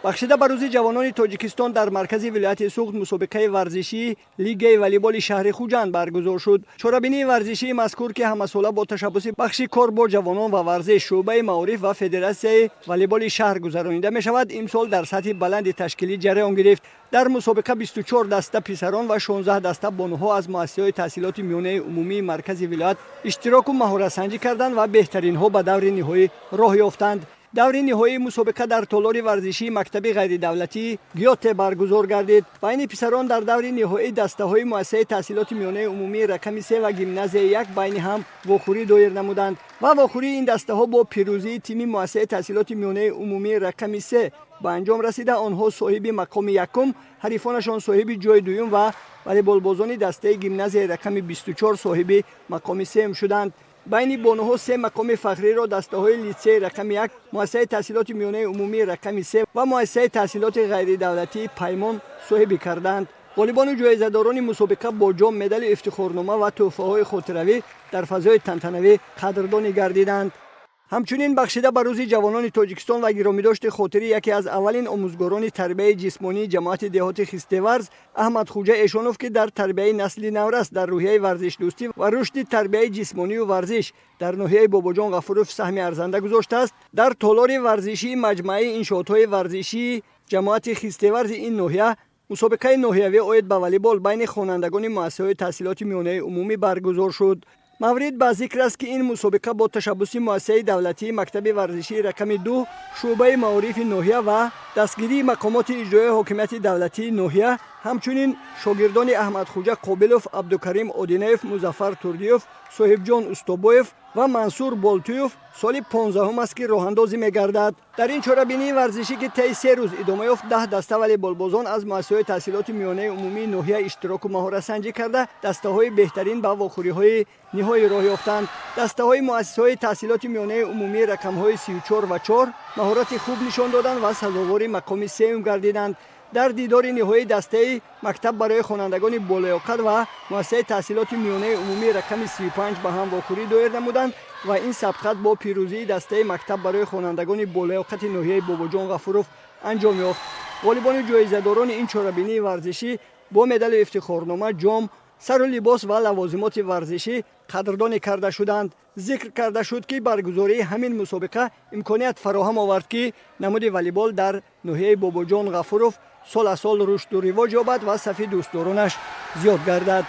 بخشیده بر روز جوانان تاجیکستان در مرکز ولایت سوخت مسابقه ورزشی لیگ والیبال شهر خوجند برگزار شد. چورابینی ورزشی مذکور که همساله با تشبث بخش کار با جوانان و ورزش شعبه معارف و فدراسیون والیبال شهر گذرانیده می شود، امسال در سطح بلند تشکیلی جریان گرفت. در مسابقه 24 دسته پسران و 16 دسته بانوها از مؤسسه‌های تحصیلات میانه عمومی مرکز ولایت اشتراک و مهارت سنجی کردند و بهترین ها به دور نهایی راه یافتند. دور نهایی مسابقه در تالار ورزشی مکتب غیر دولتی گیوت برگزار گردید. بین پسران در دور نهایی دسته های مؤسسه تحصیلات میانه عمومی رقم 3 و گیمنازیوم یک بین هم واخوری دایر نمودند و واخوری این دسته ها با پیروزی تیم مؤسسه تحصیلات میانه عمومی رقم 3 به انجام رسیده. آنها صاحب مقام یکم، حریفانشان صاحب جای دوم و والیبال بازان دسته گیمنازیوم رقم 24 صاحب مقام 3 شدند. بین بانوها 3 مقام فخری را دسته های لیسه رقم 1، مؤسسه تحصیلات میانه عمومی رقم 3 و مؤسسه تحصیلات غیر دولتی پیمان صاحب کردند. والیبال جایزه‌داران مسابقه با جام، مدال افتخارنامه و تحفه های خاطروی در فضای تنتنوی قدردانی گردیدند. همچنین بخشیده بر روز جوانان تاجیکستان و گرامی داشت خاطری یکی از اولین آموزگاران تربیت جسمانی جماعت دهات خسته‌ورز احمد خوجا ایشانوف که در تربیت نسل نورست در روحیه ورزش دوستی و رشد تربیت جسمانی و ورزش در ناحیه باباجان غفوروف سهم ارزنده گذاشته است، در تالار ورزشی مجمع انشاءات‌های ورزشی جماعت خسته‌ورز این ناحیه مسابقه ناحیوی عاید به والیبال بین خوانندگان مؤسسه‌های تحصیلات میانه عمومی برگزار شد. مورد به ذکر است که این مسابقه با تشبث مؤسسه دولتی مکتب ورزشی رقم 2 شعبه معارف ناحیه و دستگیری مقامات اجرایی حاکمیت دولتی ناحیه، همچنین شاگردان احمد خوجا قابلوف، عبدالکریم آدینیف، مظفر تردیوف، صاحب جان استوبویف و منصور بالتویوف سال 15 است که راه اندازی می‌گردد. در این چورابینی ورزشی که طی 3 روز ادامه یافت، 10 دسته والیبال بازان از مؤسسه‌های تحصیلات میانه عمومی ناحیه اشتراک و مهارت سنجی کرده دسته‌های بهترین به واخوری‌های نهایی راه یافتند. دسته‌های مؤسسه‌های تحصیلات میانه عمومی رقم‌های 34 و 4 مهارت خوب نشان دادند و سزاوار مقام 3 گردیدند. در دیدار نهایی دسته مکتب برای خوانندگان بالیاقت و مؤسسه تحصیلات میانه عمومی رقم 35 به هم واخوری دایر نمودند و این سبقت با پیروزی دسته مکتب برای خوانندگان بالیاقت ناحیه باباجان غفوروف انجام یافت. والیبال جایزه‌داران این چورابینی ورزشی با مدال افتخارنامه، جام، سر و لباس و لوازمات ورزشی قدردانی کرده شدند. ذکر کرده شد که برگزاری همین مسابقه امکانیت فراهم آورد که نمود والیبال در ناحیه باباجان غفوروف سال از سال رشد و رواج یابد و صف دوستدارانش زیاد گردد.